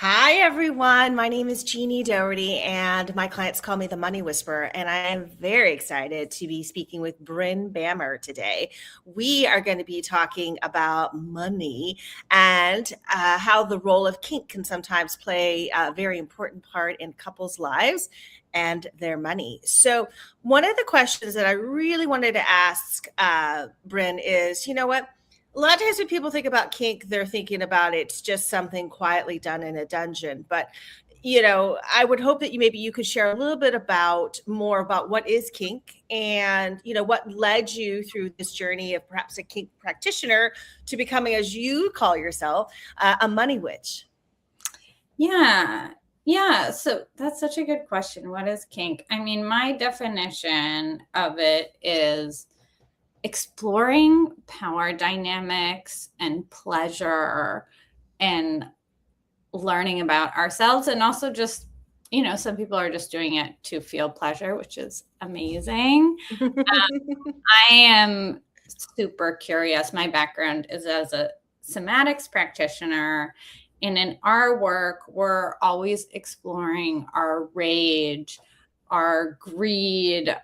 Hi, everyone. My name is Jeannie Doherty, and my clients call me the Money Whisperer. And I am very excited to be speaking with Bryn Bamber today. We are going to be talking about money and how the role of kink can sometimes play a very important part in couples' lives and their money. So, one of the questions that I really wanted to ask Bryn is, you know what? A lot of times when people think about kink, they're thinking about it's just something quietly done in a dungeon. But I would hope that you could share a little bit about more about what is kink and what led you through this journey of perhaps a kink practitioner to becoming, as you call yourself, a money witch. Yeah. Yeah. So that's such a good question. What is kink? I mean, my definition of it is exploring power dynamics and pleasure and learning about ourselves. And also just, some people are just doing it to feel pleasure, which is amazing. I am super curious. My background is as a somatics practitioner. And in our work, we're always exploring our rage, our greed,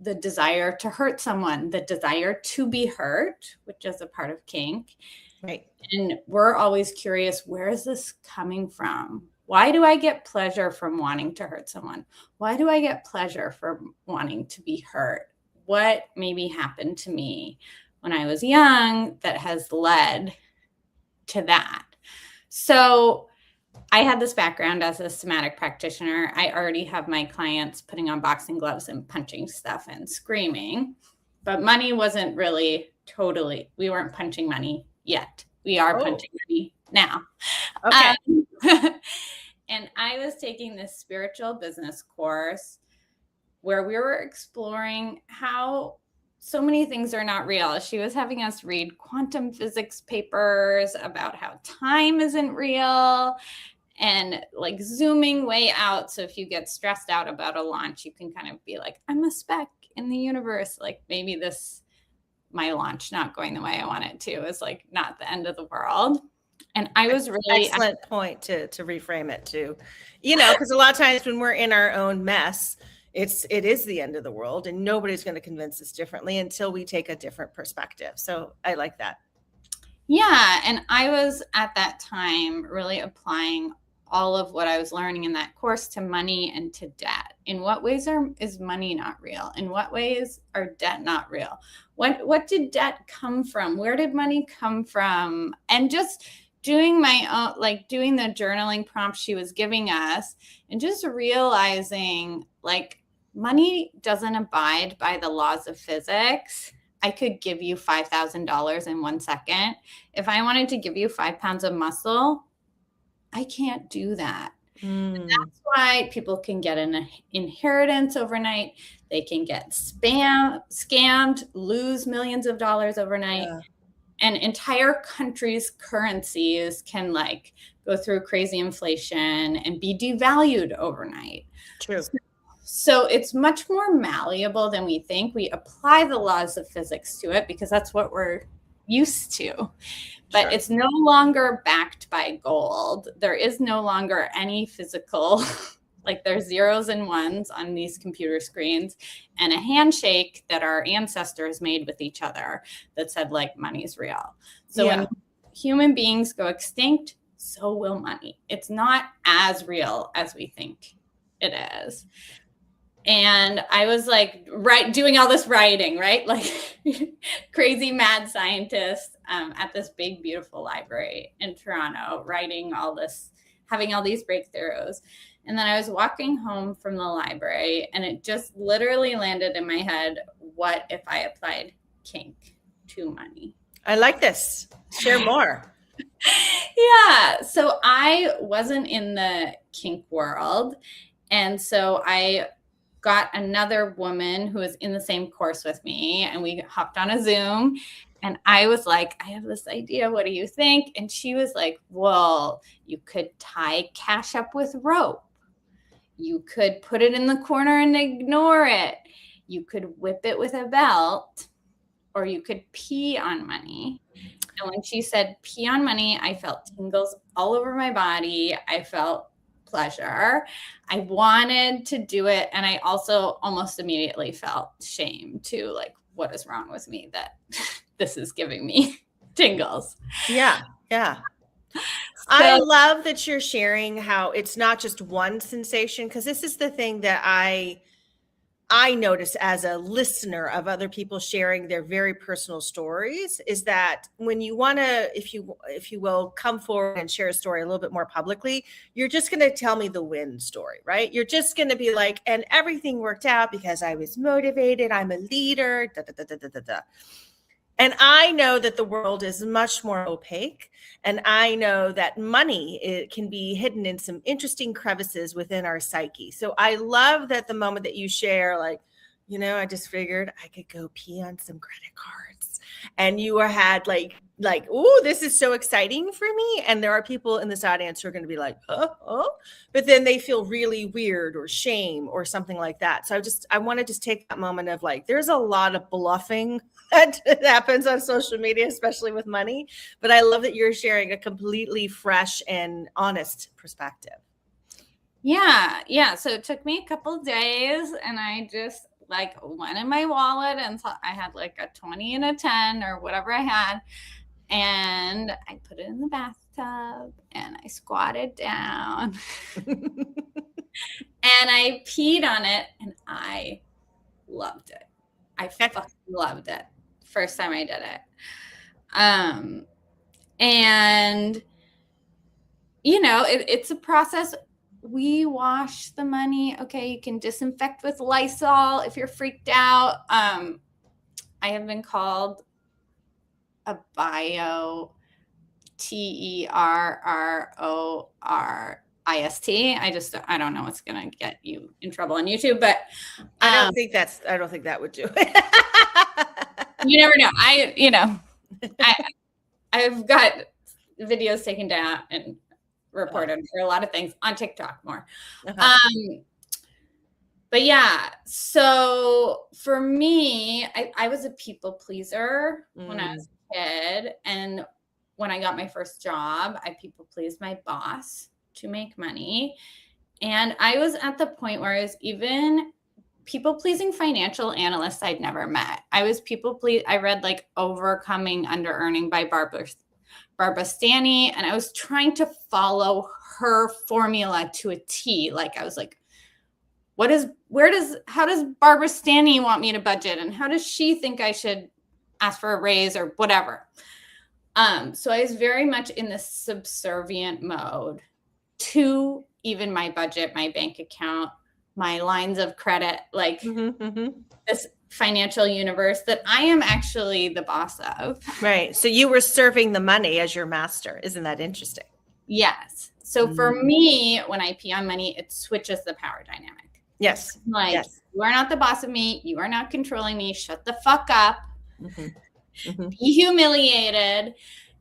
the desire to hurt someone, the desire to be hurt, which is a part of kink. Right. And we're always curious, where is this coming from? Why do I get pleasure from wanting to hurt someone? Why do I get pleasure from wanting to be hurt? What maybe happened to me when I was young that has led to that? So I had this background as a somatic practitioner. I already have my clients putting on boxing gloves and punching stuff and screaming, but money wasn't really we weren't punching money yet. We are punching money now. Okay. And I was taking this spiritual business course where we were exploring how so many things are not real. She was having us read quantum physics papers about how time isn't real and like zooming way out. So if you get stressed out about a launch, you can kind of be like, I'm a speck in the universe. Like maybe my launch not going the way I want it to is like not the end of the world. And I was really excellent point to reframe it too, because a lot of times when we're in our own mess, it is the end of the world and nobody's going to convince us differently until we take a different perspective. So I like that. Yeah. And I was at that time really applying all of what I was learning in that course to money and to debt. In what ways is money not real? In what ways are debt not real? What did debt come from? Where did money come from? And just doing my own, doing the journaling prompts she was giving us and just realizing money doesn't abide by the laws of physics. I could give you $5,000 in 1 second. If I wanted to give you 5 pounds of muscle, I can't do that. And that's why people can get an inheritance overnight. They can get scammed, lose millions of dollars overnight. Yeah. And entire countries' currencies can go through crazy inflation and be devalued overnight. True. So it's much more malleable than we think. We apply the laws of physics to it because that's what we're used to. But sure. It's no longer backed by gold. There is no longer any physical, there's zeros and ones on these computer screens and a handshake that our ancestors made with each other that said money's real. So when human beings go extinct, so will money. It's not as real as we think it is. And I was doing all this writing, right? Crazy mad scientist at this big, beautiful library in Toronto, writing all this, having all these breakthroughs. And then I was walking home from the library and it just literally landed in my head, what if I applied kink to money? I like this. Share more. Yeah. So I wasn't in the kink world. And so I got another woman who was in the same course with me and we hopped on a Zoom and I was like, I have this idea. What do you think? And she was like, well, you could tie cash up with rope. You could put it in the corner and ignore it. You could whip it with a belt or you could pee on money. And when she said pee on money, I felt tingles all over my body. I felt pleasure. I wanted to do it. And I also almost immediately felt shame too. Like, what is wrong with me that this is giving me tingles? Yeah. Yeah. I love that you're sharing how it's not just one sensation, because this is the thing that I notice as a listener of other people sharing their very personal stories, is that when you want to, if you will, come forward and share a story a little bit more publicly, you're just going to tell me the win story, right? You're just going to be like, and everything worked out because I was motivated. I'm a leader. Da, da, da, da, da, da, da. And I know that the world is much more opaque. And I know that money, it can be hidden in some interesting crevices within our psyche. So I love that the moment that you share, like, I just figured I could go pee on some credit cards. And you had like, oh, this is so exciting for me. And there are people in this audience who are going to be like, oh, but then they feel really weird or shame or something like that. So I want to just take that moment of like, there's a lot of bluffing that happens on social media, especially with money. But I love that you're sharing a completely fresh and honest perspective. Yeah. Yeah. So it took me a couple of days, and I just like went in my wallet and I had like a 20 and a 10 or whatever I had. And I put it in the bathtub and I squatted down and I peed on it, and I loved it. I fucking loved it. First time I did it. And it's a process. We wash the money. Okay. You can disinfect with Lysol if you're freaked out. I have been called a bio terrorist. I don't know what's going to get you in trouble on YouTube, but I don't think that would do it. You never know. I've got videos taken down and reported for a lot of things on TikTok more. But yeah, so for me, I was a people pleaser when I was a kid. And when I got my first job, I people pleased my boss to make money. And I was at the point where I was even people pleasing financial analysts I'd never met. I was I read like Overcoming Under Earning by Barbara Stanny, and I was trying to follow her formula to a T. Like I was like, how does Barbara Stanny want me to budget? And how does she think I should ask for a raise or whatever? So I was very much in this subservient mode to even my budget, my bank account, my lines of credit, like this financial universe that I am actually the boss of. Right. So you were serving the money as your master. Isn't that interesting? Yes. So for me, when I pee on money, it switches the power dynamic. Yes. You are not the boss of me. You are not controlling me. Shut the fuck up. Be humiliated.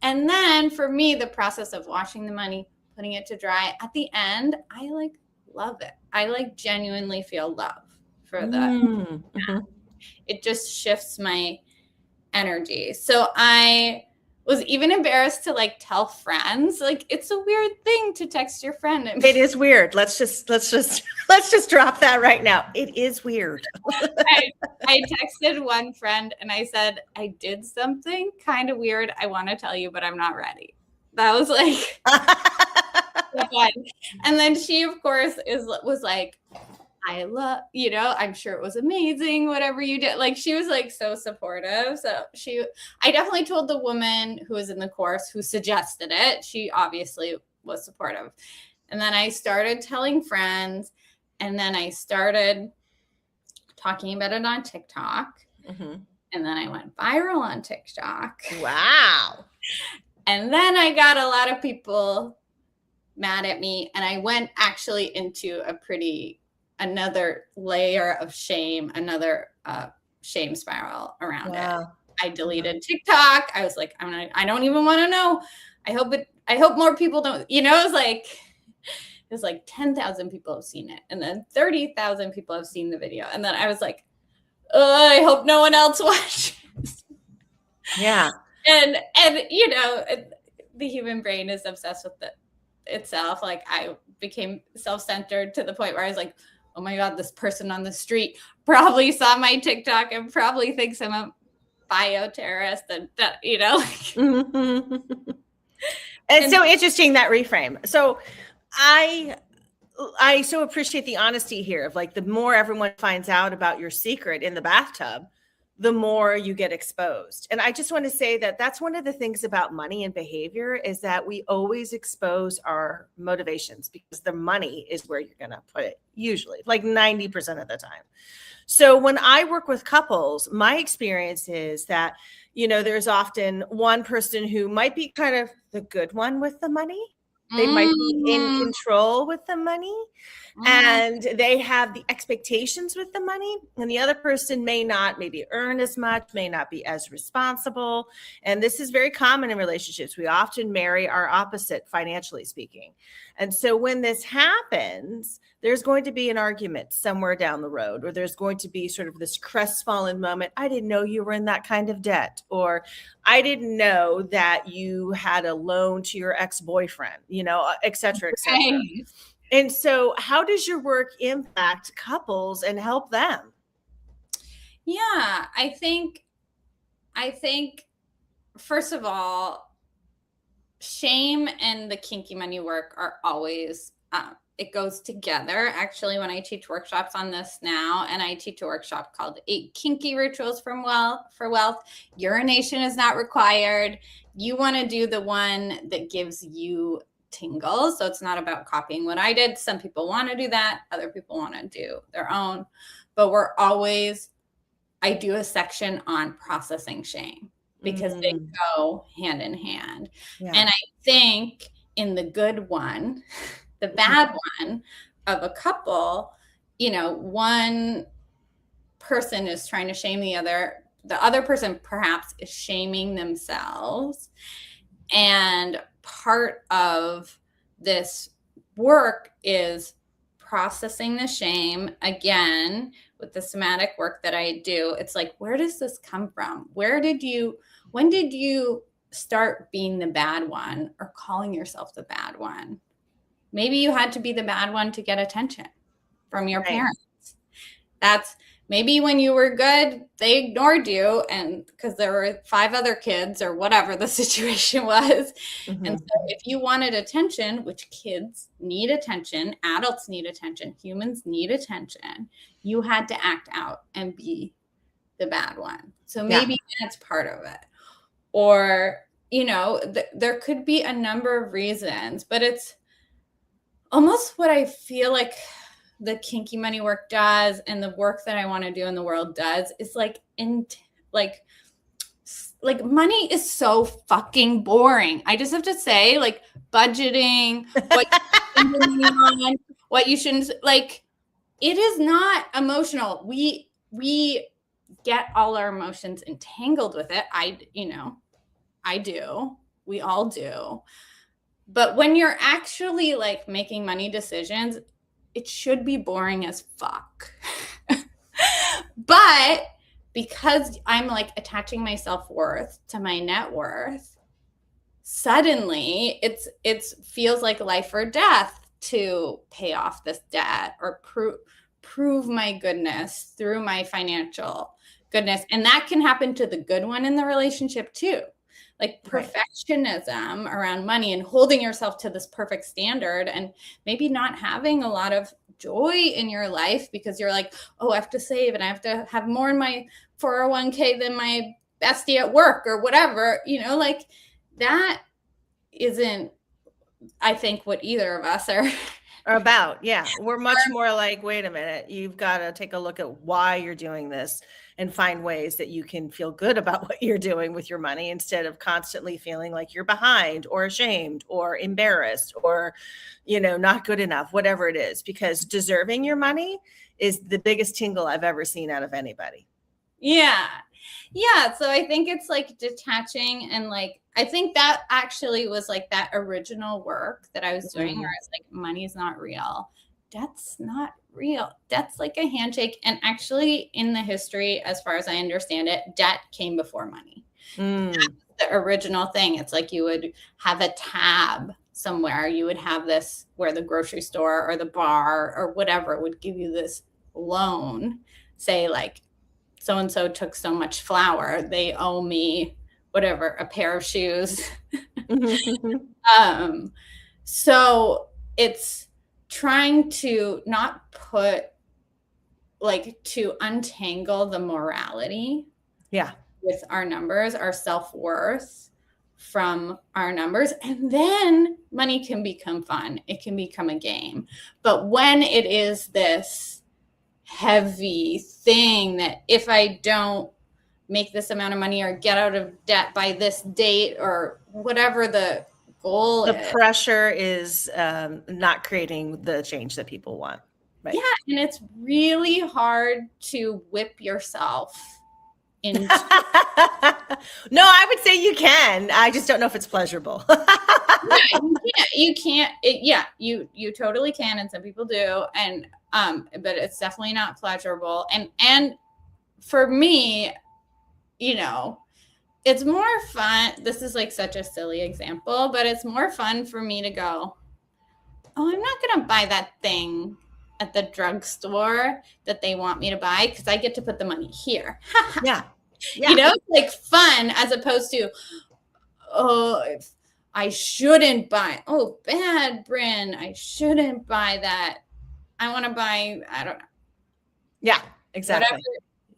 And then for me, the process of washing the money, putting it to dry, at the end, I like love it. I like genuinely feel love for the it just shifts my energy. So I was even embarrassed to like tell friends. Like it's a weird thing to text your friend. It is weird. Let's just drop that right now. It is weird. I texted one friend and I said, I did something kind of weird. I want to tell you, but I'm not ready. That was like fun. And then she, of course, was like, I love, I'm sure it was amazing, whatever you did. Like, she was like so supportive. So I definitely told the woman who was in the course who suggested it. She obviously was supportive. And then I started telling friends, and then I started talking about it on TikTok. And then I went viral on TikTok. Wow. And then I got a lot of people mad at me, and I went actually into another layer of shame, another shame spiral around it. I deleted TikTok. I was like, I don't even want to know. I hope more people don't, it was like 10,000 people have seen it. And then 30,000 people have seen the video. And then I was like, I hope no one else watches. Yeah. And the human brain is obsessed with itself. Like I became self-centered to the point where I was like, oh my God, this person on the street probably saw my TikTok and probably thinks I'm a bioterrorist and It's so interesting, that reframe. So I so appreciate the honesty here of like, the more everyone finds out about your secret in the bathtub, the more you get exposed. And I just want to say that that's one of the things about money and behavior, is that we always expose our motivations, because the money is where you're going to put it, usually like 90% of the time. So when I work with couples, my experience is that, there's often one person who might be kind of the good one with the money. They might be in control with the money, and they have the expectations with the money, and the other person may not maybe earn as much, may not be as responsible. And this is very common in relationships. We often marry our opposite, financially speaking. And so when this happens, there's going to be an argument somewhere down the road, or there's going to be sort of this crestfallen moment. I didn't know you were in that kind of debt, or I didn't know that you had a loan to your ex-boyfriend, et cetera, et cetera. Right. And so how does your work impact couples and help them? Yeah, I think first of all, shame and the kinky money work are always, it goes together. Actually, when I teach workshops on this now, and I teach a workshop called 8 Kinky Rituals for Wealth, urination is not required. You want to do the one that gives you tingles. So it's not about copying what I did. Some people want to do that. Other people want to do their own. But I do a section on processing shame, because they go hand in hand. Yeah. And I think in the good one, the bad one of a couple, one person is trying to shame the other person perhaps is shaming themselves. And part of this work is processing the shame. Again, with the somatic work that I do, it's like, where does this come from? When did you start being the bad one, or calling yourself the bad one? Maybe you had to be the bad one to get attention from your parents. That's maybe when you were good, they ignored you, and because there were 5 other kids or whatever the situation was. And so if you wanted attention, which kids need attention, adults need attention, humans need attention, you had to act out and be the bad one. So maybe that's part of it. Or, there could be a number of reasons, but it's almost what I feel like the kinky money work does, and the work that I want to do in the world does, is like money is so fucking boring. I just have to say, like, budgeting, what you spend money on, what you shouldn't, like, it is not emotional. We get all our emotions entangled with it. I do. We all do. But when you're actually like making money decisions, it should be boring as fuck. But because I'm like attaching my self-worth to my net worth, suddenly it feels like life or death to pay off this debt, or prove my goodness through my financial goodness. And that can happen to the good one in the relationship too. Like perfectionism around money, and holding yourself to this perfect standard, and maybe not having a lot of joy in your life because you're like, oh, I have to save, and I have to have more in my 401k than my bestie at work, or whatever, like that isn't, I think, what either of us are about. Yeah. We're much more like, wait a minute, you've got to take a look at why you're doing this, and find ways that you can feel good about what you're doing with your money, instead of constantly feeling like you're behind, or ashamed, or embarrassed, or, not good enough, whatever it is, because deserving your money is the biggest tingle I've ever seen out of anybody. Yeah. Yeah. So I think it's like detaching, and like, I think that actually was like that original work that I was doing, where it's like, money's not real. Debt's not real. Debt's like a handshake. And actually, in the history, as far as I understand it, debt came before money. the original thing. It's like you would have a tab somewhere. You would have this where the grocery store or the bar or whatever would give you this loan, say like so-and-so took so much flour, they owe me whatever, a pair of shoes. So it's trying to not put, like, to untangle the morality with our numbers, our self-worth from our numbers. And then money can become fun. It can become a game. But when it is this heavy thing that if I don't make this amount of money or get out of debt by this date or whatever the goal the is. pressure is not creating the change that people want. Right? Yeah. And it's really hard to whip yourself into. No, I would say you can. I just don't know if it's pleasurable. You can't. You totally can. And some people do. And, but it's definitely not pleasurable. And for me, it's more fun. This is like such a silly example, but it's more fun for me to go, oh, I'm not going to buy that thing at the drugstore that they want me to buy because I get to put the money here. Yeah. It's like fun as opposed to, oh, if I shouldn't buy. Oh, bad, Bryn. I shouldn't buy that. I want to buy, I don't know. Yeah, exactly.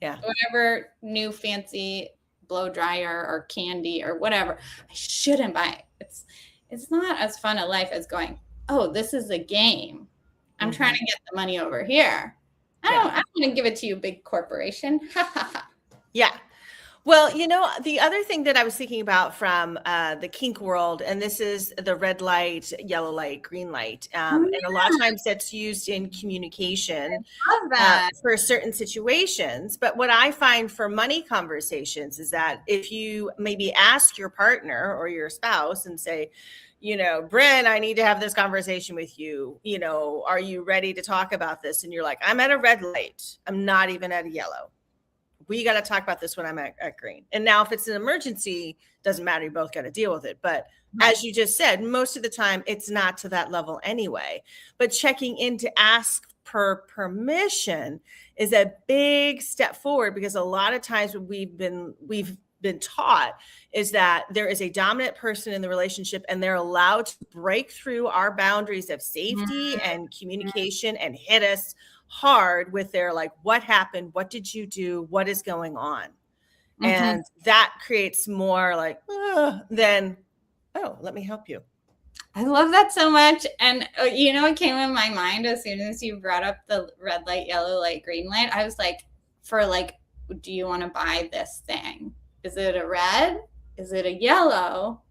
Whatever new fancy blow dryer or candy or whatever. I shouldn't buy it. It's not as fun a life as going, oh, this is a game. I'm trying to get the money over here. I don't want to give it to you, big corporation. Yeah. Well, the other thing that I was thinking about from the kink world, and this is the red light, yellow light, green light. And a lot of times that's used in communication for certain situations. But what I find for money conversations is that if you maybe ask your partner or your spouse and say, Bryn, I need to have this conversation with you. Are you ready to talk about this? And you're like, I'm at a red light. I'm not even at a yellow. We got to talk about this when I'm at green. And now if it's an emergency, doesn't matter. You both got to deal with it. But as you just said, most of the time it's not to that level anyway. But checking in to ask for permission is a big step forward, because a lot of times what we've been taught is that there is a dominant person in the relationship and they're allowed to break through our boundaries of safety and communication and hit us hard with their, like, what happened? What did you do? What is going on? And that creates more like, than, oh, let me help you. I love that so much. And it came in my mind as soon as you brought up the red light, yellow light, green light. I was like, do you want to buy this thing? Is it a red? Is it a yellow?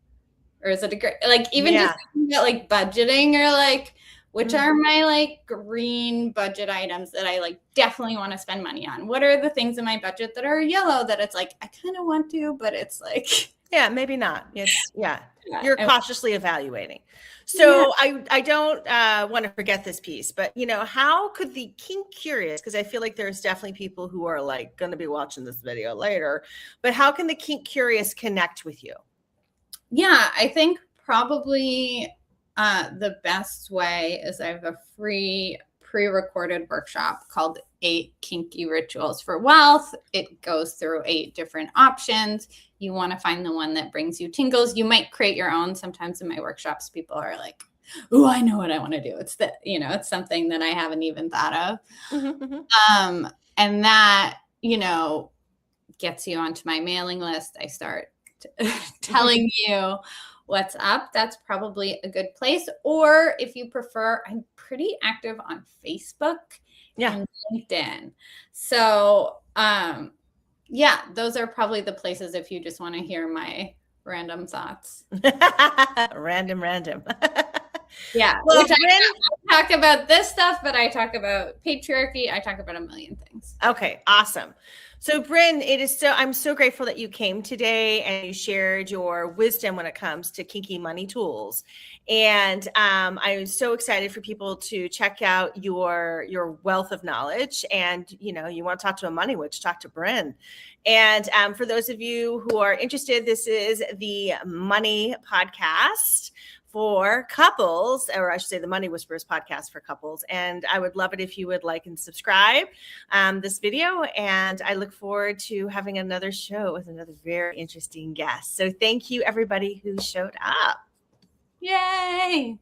Or is it a gray? Like, even just thinking about like budgeting, or like, which are my like green budget items that I like definitely want to spend money on? What are the things in my budget that are yellow that it's like, I kind of want to, but it's like, yeah, maybe not. Yes. Yeah. You're cautiously evaluating. So I don't want to forget this piece, but how could the kink curious, because I feel like there's definitely people who are like going to be watching this video later, but how can the kink curious connect with you? Yeah, I think probably the best way is I have a free pre-recorded workshop called 8 Kinky Rituals for Wealth. It goes through 8 different options. You want to find the one that brings you tingles. You might create your own. Sometimes in my workshops, people are like, oh, I know what I want to do. It's it's something that I haven't even thought of. And that, gets you onto my mailing list. I start telling you what's up. That's probably a good place. Or if you prefer, I'm pretty active on Facebook and LinkedIn. So, those are probably the places if you just want to hear my random thoughts. Random. Yeah. Well, I talk about this stuff, but I talk about patriarchy. I talk about a million things. Okay, awesome. So, Bryn, I'm so grateful that you came today and you shared your wisdom when it comes to kinky money tools. And I'm so excited for people to check out your wealth of knowledge. And, you want to talk to a money witch, talk to Bryn. And for those of you who are interested, this is the Money Podcast for couples, or I should say the Money Whisperers podcast for couples. And I would love it if you would like and subscribe this video. And I look forward to having another show with another very interesting guest. So thank you, everybody who showed up. Yay!